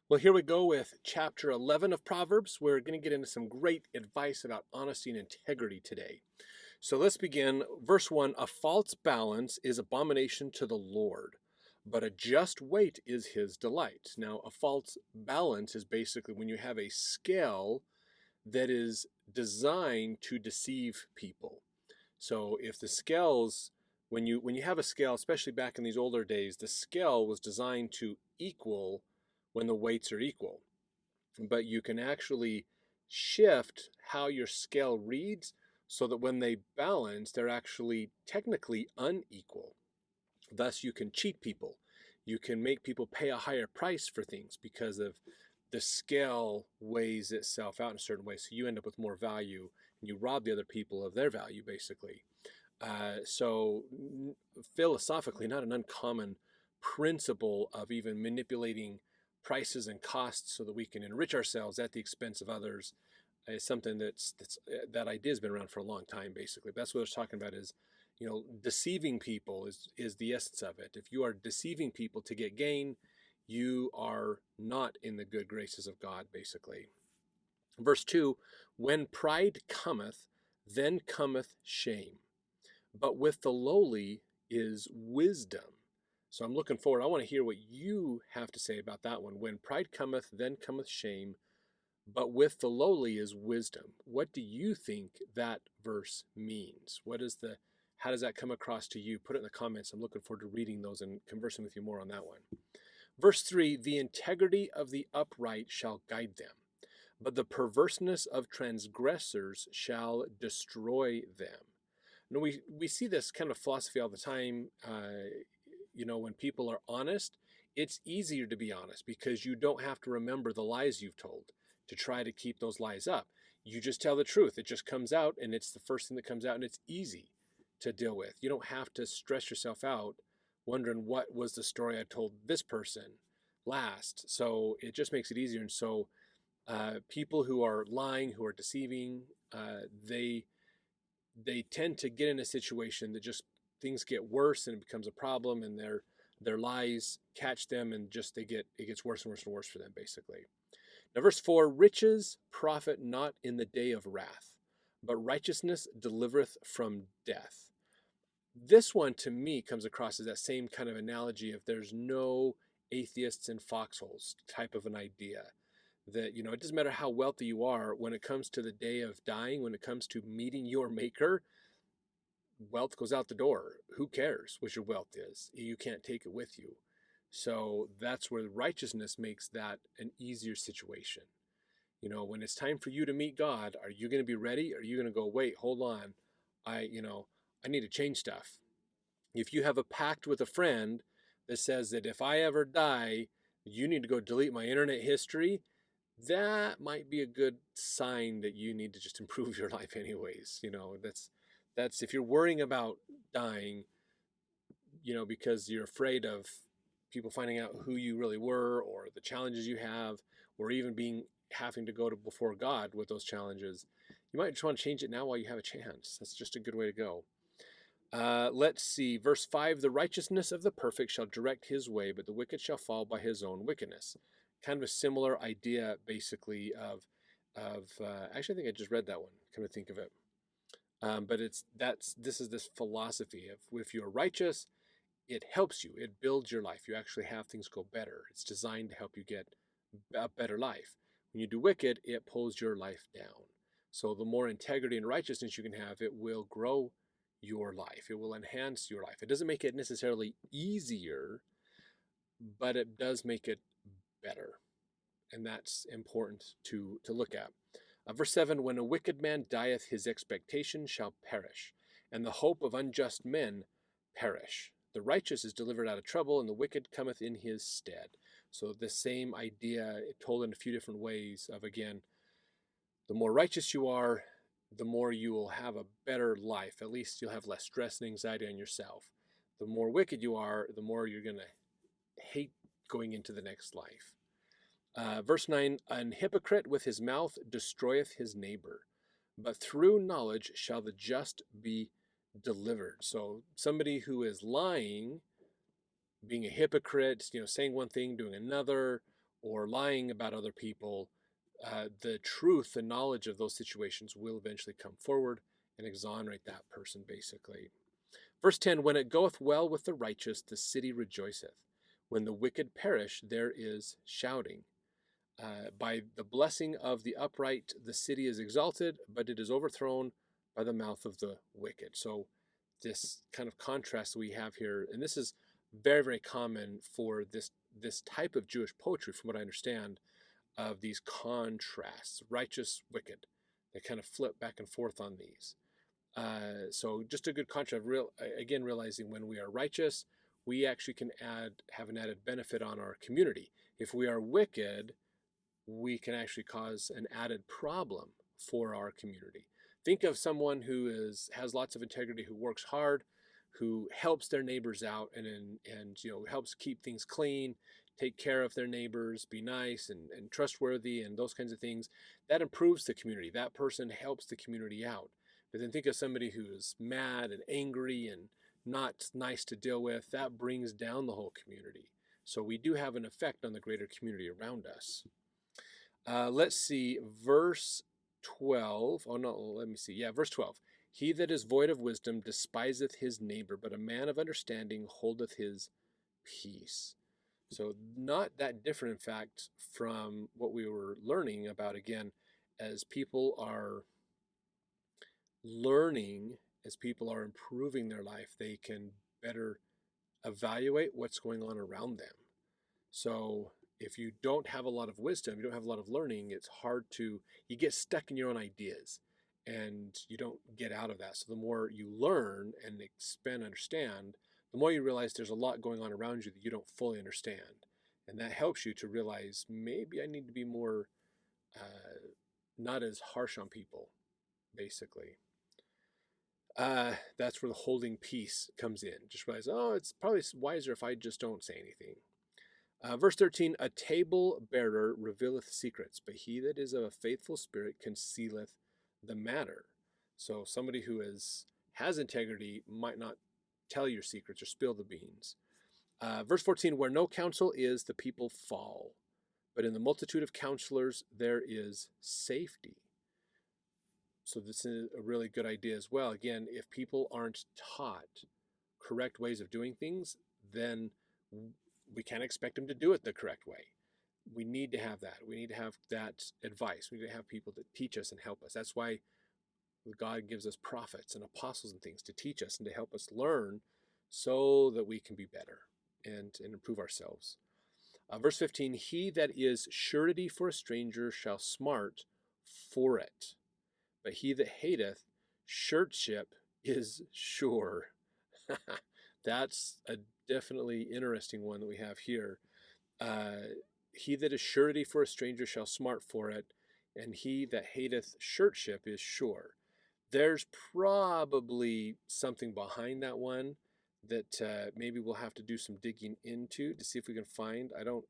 Well, here we go with chapter 11 of Proverbs. We're going to get into some great advice about honesty and integrity today. So let's begin. Verse 1. A false balance is abomination to the Lord, but a just weight is his delight. Now, a false balance is basically when you have a scale that is designed to deceive people. So if the scales, when you have a scale, especially back in these older days, the scale was designed to equal when the weights are equal. But you can actually shift how your scale reads so that when they balance, they're actually technically unequal. Thus, you can cheat people. You can make people pay a higher price for things because of the scale weighs itself out in a certain way. So you end up with more value and you rob the other people of their value, basically. So, philosophically, not an uncommon principle of even manipulating prices and costs so that we can enrich ourselves at the expense of others is something that idea has been around for a long time. Basically, that's what it's talking about. Is deceiving people is the essence of it. If you are deceiving people to get gain, you are not in the good graces of God. Basically, verse 2: when pride cometh, then cometh shame, but with the lowly is wisdom. So I'm looking forward. I want to hear what you have to say about that one. When pride cometh, then cometh shame, but with the lowly is wisdom. What do you think that verse means? How does that come across to you? Put it in the comments. I'm looking forward to reading those and conversing with you more on that one. Verse 3: the integrity of the upright shall guide them, but the perverseness of transgressors shall destroy them. Now, we see this kind of philosophy all the time. When people are honest, it's easier to be honest because you don't have to remember the lies you've told to try to keep those lies up. You just tell the truth. It just comes out, and it's the first thing that comes out, and it's easy to deal with. You don't have to stress yourself out wondering what was the story I told this person last. So it just makes it easier. And so people who are lying, who are deceiving, they tend to get in a situation that just things get worse and it becomes a problem, and their lies catch them, and just it gets worse and worse and worse for them, basically. Now, verse 4: riches profit not in the day of wrath, but righteousness delivereth from death. This one to me comes across as that same kind of analogy of there's no atheists in foxholes type of an idea. That it doesn't matter how wealthy you are, when it comes to the day of dying, when it comes to meeting your maker, wealth goes out the door. Who cares what your wealth is? You can't take it with you. So that's where righteousness makes that an easier situation. When it's time for you to meet God, are you going to be ready? Are you going to go, wait, hold on, I need to change stuff? If you have a pact with a friend that says that if I ever die, you need to go delete my internet history, that might be a good sign that you need to just improve your life anyways. That's if you're worrying about dying, because you're afraid of people finding out who you really were, or the challenges you have, or even having to go to before God with those challenges. You might just want to change it now while you have a chance. That's just a good way to go. Let's see. Verse 5: the righteousness of the perfect shall direct his way, but the wicked shall fall by his own wickedness. Kind of a similar idea, basically, of actually, I think I just read that one, come to think of it. But this is this philosophy of, if you're righteous, it helps you. It builds your life. You actually have things go better. It's designed to help you get a better life. When you do wicked, it pulls your life down. So the more integrity and righteousness you can have, it will grow your life. It will enhance your life. It doesn't make it necessarily easier, but it does make it better. And that's important to look at. Verse 7: when a wicked man dieth, his expectation shall perish, and the hope of unjust men perish. The righteous is delivered out of trouble, and the wicked cometh in his stead. So the same idea, told in a few different ways of, again, the more righteous you are, the more you will have a better life. At least you'll have less stress and anxiety on yourself. The more wicked you are, the more you're going to hate going into the next life. Verse 9: an hypocrite with his mouth destroyeth his neighbor, but through knowledge shall the just be delivered. So somebody who is lying, being a hypocrite, saying one thing, doing another, or lying about other people, the truth and knowledge of those situations will eventually come forward and exonerate that person, basically. Verse 10, when it goeth well with the righteous, the city rejoiceth. When the wicked perish, there is shouting. By the blessing of the upright, the city is exalted, but it is overthrown by the mouth of the wicked. So, this kind of contrast we have here, and this is very, very common for this type of Jewish poetry, from what I understand, of these contrasts, righteous, wicked. They kind of flip back and forth on these. So just a good contrast. Again, realizing when we are righteous, we actually can have an added benefit on our community. If we are wicked, we can actually cause an added problem for our community. Think of someone who has lots of integrity, who works hard, who helps their neighbors out, and helps keep things clean, take care of their neighbors, be nice and trustworthy, and those kinds of things. That improves the community. That person helps the community out. But then think of somebody who is mad and angry and not nice to deal with. That brings down the whole community. So we do have an effect on the greater community around us. Let's see, verse 12. Oh, no, let me see. Yeah, verse 12. He that is void of wisdom despiseth his neighbor, but a man of understanding holdeth his peace. So, not that different, in fact, from what we were learning about, again, as people are learning, as people are improving their life, they can better evaluate what's going on around them. So, if you don't have a lot of wisdom, you don't have a lot of learning, it's hard to, you get stuck in your own ideas and you don't get out of that. So, the more you learn and expand, understand, the more you realize there's a lot going on around you that you don't fully understand. And that helps you to realize maybe I need to be more, not as harsh on people, basically. That's where the holding peace comes in. Just realize, oh, it's probably wiser if I just don't say anything. Verse 13, a table bearer revealeth secrets, but he that is of a faithful spirit concealeth the matter. So somebody who has integrity might not tell your secrets or spill the beans. Verse 14, where no counsel is, the people fall, but in the multitude of counselors there is safety. So this is a really good idea as well. Again, if people aren't taught correct ways of doing things, then we can't expect them to do it the correct way. We need to have that. We need to have that advice. We need to have people that teach us and help us. That's why God gives us prophets and apostles and things to teach us and to help us learn so that we can be better and improve ourselves. Verse 15, he that is surety for a stranger shall smart for it, but he that hateth shirtship is sure. That's a definitely interesting one that we have here. He that is surety for a stranger shall smart for it, and he that hateth shirtship is sure. There's probably something behind that one that maybe we'll have to do some digging into to see if we can find. I don't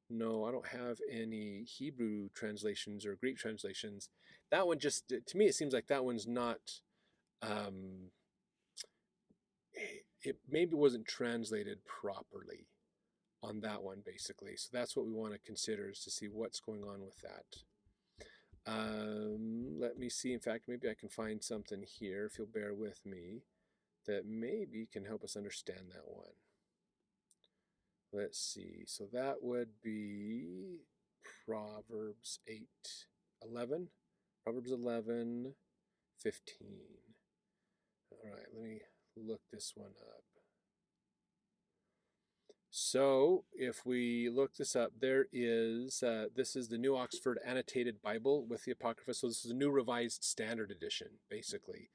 know. I don't have any Hebrew translations or Greek translations. That one just, to me, it seems like that one's not, it maybe wasn't translated properly on that one, basically. So that's what we want to consider, is to see what's going on with that. Let me see. In fact, maybe I can find something here, if you'll bear with me, that maybe can help us understand that one. Let's see. So that would be Proverbs 8:11. Proverbs 11:15. All right, let me look this one up. So if we look this up, there is, this is the New Oxford Annotated Bible with the Apocrypha. So this is the New Revised Standard Edition, basically.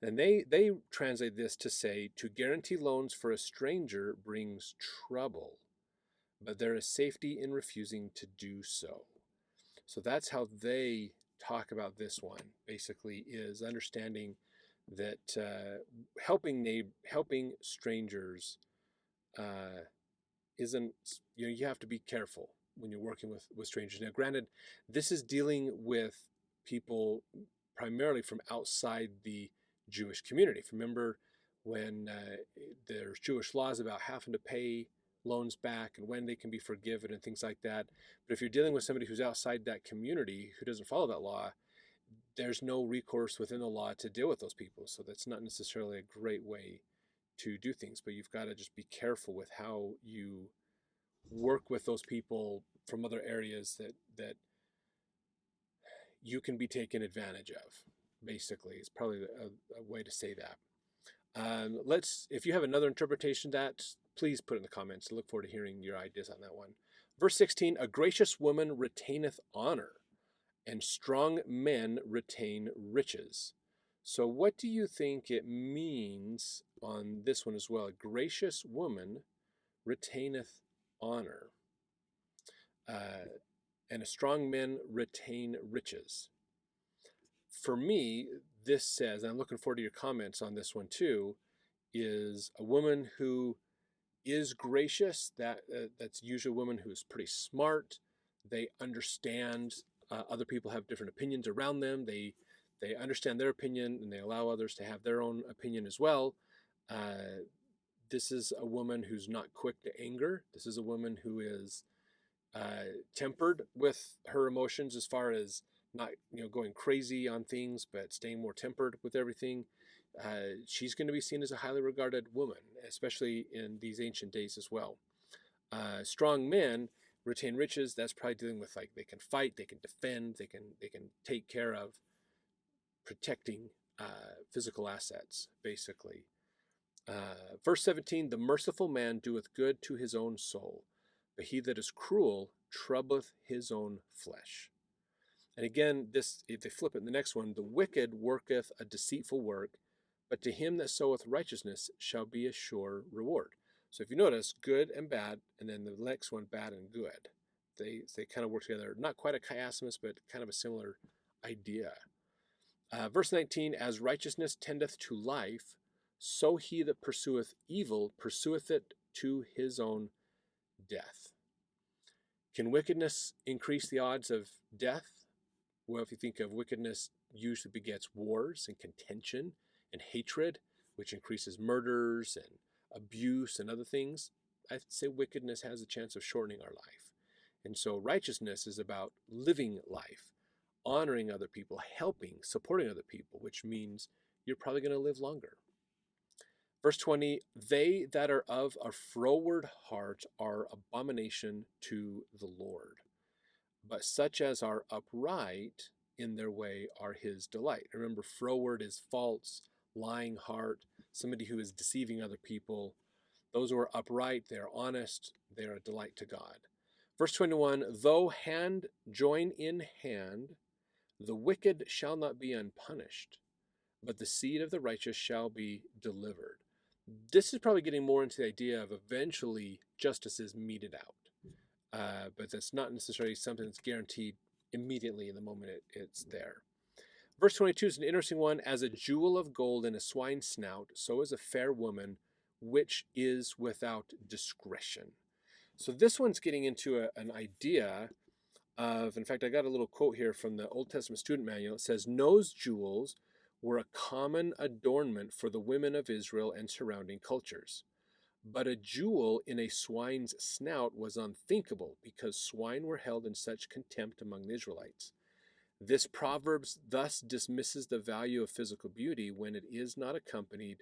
And they translate this to say, to guarantee loans for a stranger brings trouble, but there is safety in refusing to do so. So that's how they talk about this one, basically, is understanding that helping strangers isn't, you have to be careful when you're working with strangers. Now, granted, this is dealing with people primarily from outside the Jewish community. Remember when there's Jewish laws about having to pay loans back and when they can be forgiven and things like that. But if you're dealing with somebody who's outside that community who doesn't follow that law, there's no recourse within the law to deal with those people. So that's not necessarily a great way to do things, but you've got to just be careful with how you work with those people from other areas that you can be taken advantage of. Basically, is probably a way to say that. If you have another interpretation of that, please put it in the comments. I look forward to hearing your ideas on that one. Verse 16, a gracious woman retaineth honor, and strong men retain riches. So what do you think it means on this one as well? A gracious woman retaineth honor, and a strong men retain riches. For me, this says, and I'm looking forward to your comments on this one too, is a woman who is gracious. That's usually a woman who's pretty smart. They understand other people have different opinions around them. They understand their opinion and they allow others to have their own opinion as well. This is a woman who's not quick to anger. This is a woman who is tempered with her emotions, as far as not going crazy on things, but staying more tempered with everything. She's going to be seen as a highly regarded woman, especially in these ancient days as well. Strong men retain riches. That's probably dealing with, like, they can fight, they can defend, they can take care of protecting physical assets, basically. Verse 17, the merciful man doeth good to his own soul, but he that is cruel troubleth his own flesh. And again, this, if they flip it in the next one, the wicked worketh a deceitful work, but to him that soweth righteousness shall be a sure reward. So if you notice, good and bad, and then the next one, bad and good. They kind of work together. Not quite a chiasmus, but kind of a similar idea. Verse 19, as righteousness tendeth to life, so he that pursueth evil pursueth it to his own death. Can wickedness increase the odds of death? Well, if you think of wickedness, usually begets wars and contention and hatred, which increases murders and abuse and other things. I'd say wickedness has a chance of shortening our life. And so righteousness is about living life, honoring other people, helping, supporting other people, which means you're probably going to live longer. Verse 20, they that are of a froward heart are abomination to the Lord, but such as are upright in their way are his delight. Remember, froward is false, lying heart, somebody who is deceiving other people. Those who are upright, they are honest, they are a delight to God. Verse 21, though hand join in hand, the wicked shall not be unpunished, but the seed of the righteous shall be delivered. This is probably getting more into the idea of eventually justice is meted out. But that's not necessarily something that's guaranteed immediately in the moment it's there. Verse 22 is an interesting one. As a jewel of gold in a swine's snout, so is a fair woman which is without discretion. So this one's getting into an idea of, in fact, I got a little quote here from the Old Testament student manual. It says, nose jewels were a common adornment for the women of Israel and surrounding cultures. But a jewel in a swine's snout was unthinkable, because swine were held in such contempt among the Israelites. This Proverbs thus dismisses the value of physical beauty when it is not accompanied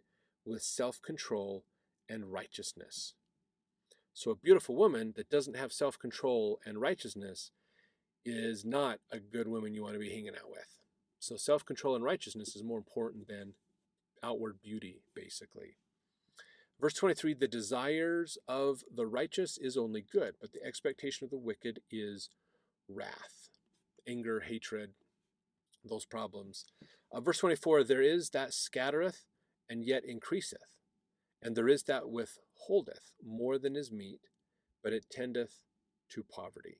with self-control and righteousness. So a beautiful woman that doesn't have self-control and righteousness is not a good woman you want to be hanging out with. So self-control and righteousness is more important than outward beauty, basically. Verse 23, the desires of the righteous is only good, but the expectation of the wicked is wrath, anger, hatred, those problems. Verse 24, there is that scattereth and yet increaseth, and there is that withholdeth more than is meet, but it tendeth to poverty.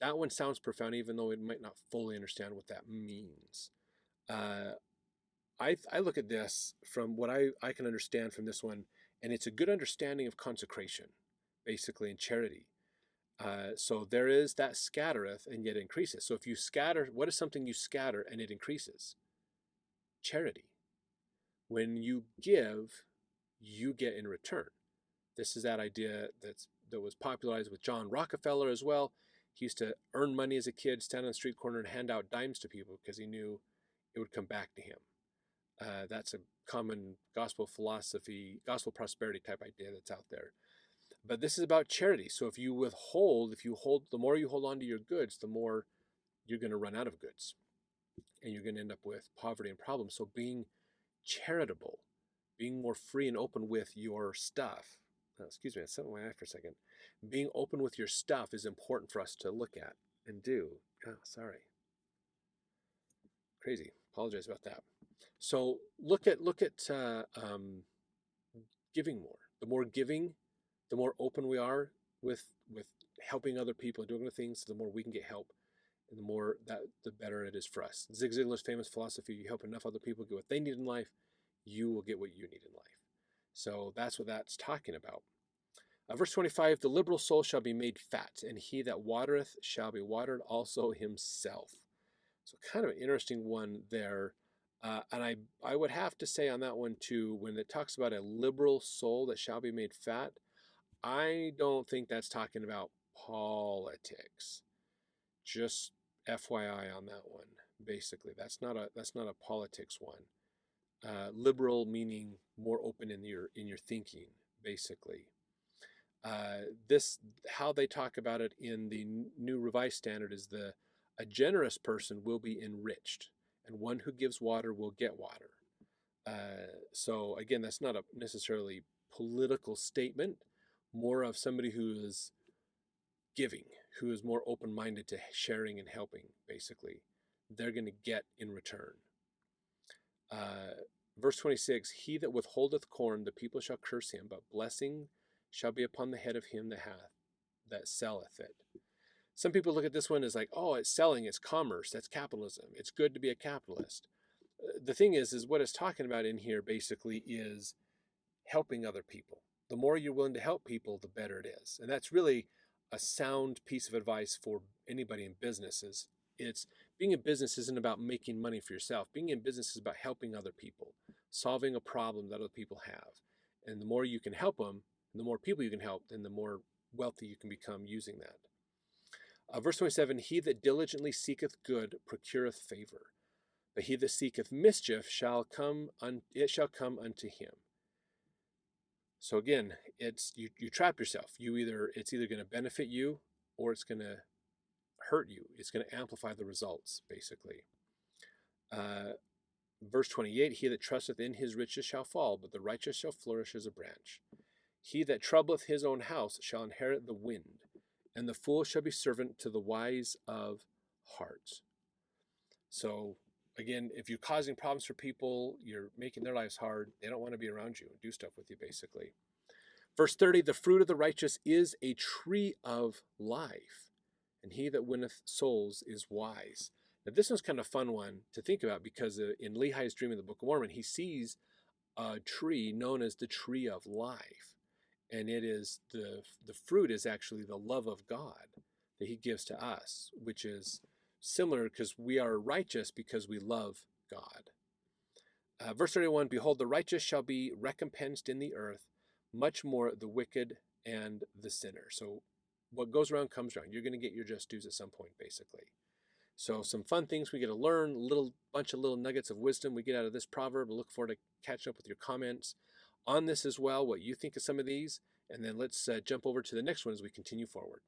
That one sounds profound, even though we might not fully understand what that means. I look at this from what I can understand from this one, and it's a good understanding of consecration, basically, and charity. So there is that scattereth and yet increases. So if you scatter, what is something you scatter and it increases? Charity. When you give, you get in return. This is that idea that was popularized with John Rockefeller as well. He used to earn money as a kid, stand on the street corner and hand out dimes to people because he knew it would come back to him. That's a common gospel philosophy, gospel prosperity type idea that's out there. But this is about charity. So if you hold, the more you hold on to your goods, the more you're going to run out of goods, and you're going to end up with poverty and problems. So being charitable, being more free and open with your stuff. Excuse me, I set my eye for a second. Being open with your stuff is important for us to look at and do. Oh, sorry. Crazy. Apologize about that. So look at giving more. The more giving, the more open we are with helping other people and doing other things, the more we can get help, and the better it is for us. Zig Ziglar's famous philosophy: you help enough other people get what they need in life, you will get what you need in life. So that's what that's talking about. Verse 25: the liberal soul shall be made fat, and he that watereth shall be watered also himself. So kind of an interesting one there. And I would have to say on that one too, when it talks about a liberal soul that shall be made fat, I don't think that's talking about politics. Just FYI on that one. Basically, that's not a politics one. Liberal meaning more open in your thinking. Basically, this how they talk about it in the New Revised Standard is a generous person will be enriched, and one who gives water will get water. So again, that's not a necessarily political statement, more of somebody who is giving, who is more open-minded to sharing and helping, basically. They're going to get in return. Verse 26, he that withholdeth corn, the people shall curse him, but blessing shall be upon the head of him that selleth it. Some people look at this one as like, oh, it's selling, it's commerce, that's capitalism. It's good to be a capitalist. The thing is what it's talking about in here basically is helping other people. The more you're willing to help people, the better it is. And that's really a sound piece of advice for anybody in business. It's being in business isn't about making money for yourself. Being in business is about helping other people, solving a problem that other people have. And the more you can help them, and the more people you can help, then the more wealthy you can become using that. Verse 27, he that diligently seeketh good procureth favor, but he that seeketh mischief it shall come unto him. So again, it's you trap yourself. It's either going to benefit you or it's going to hurt you. It's going to amplify the results, basically. Verse 28, he that trusteth in his riches shall fall, but the righteous shall flourish as a branch. He that troubleth his own house shall inherit the wind, and the fool shall be servant to the wise of heart. So again, if you're causing problems for people, you're making their lives hard, they don't want to be around you and do stuff with you, basically. Verse 30, the fruit of the righteous is a tree of life, and he that winneth souls is wise. Now, this one's kind of a fun one to think about because in Lehi's dream in the Book of Mormon, he sees a tree known as the tree of life. And it is the fruit is actually the love of God that he gives to us, which is similar because we are righteous because we love God. Verse 31, behold, the righteous shall be recompensed in the earth, much more the wicked and the sinner. So what goes around comes around. You're going to get your just dues at some point, basically. So some fun things we get to learn, bunch of little nuggets of wisdom we get out of this proverb. I look forward to catching up with your comments on this as well, what you think of some of these, and then let's jump over to the next one as we continue forward.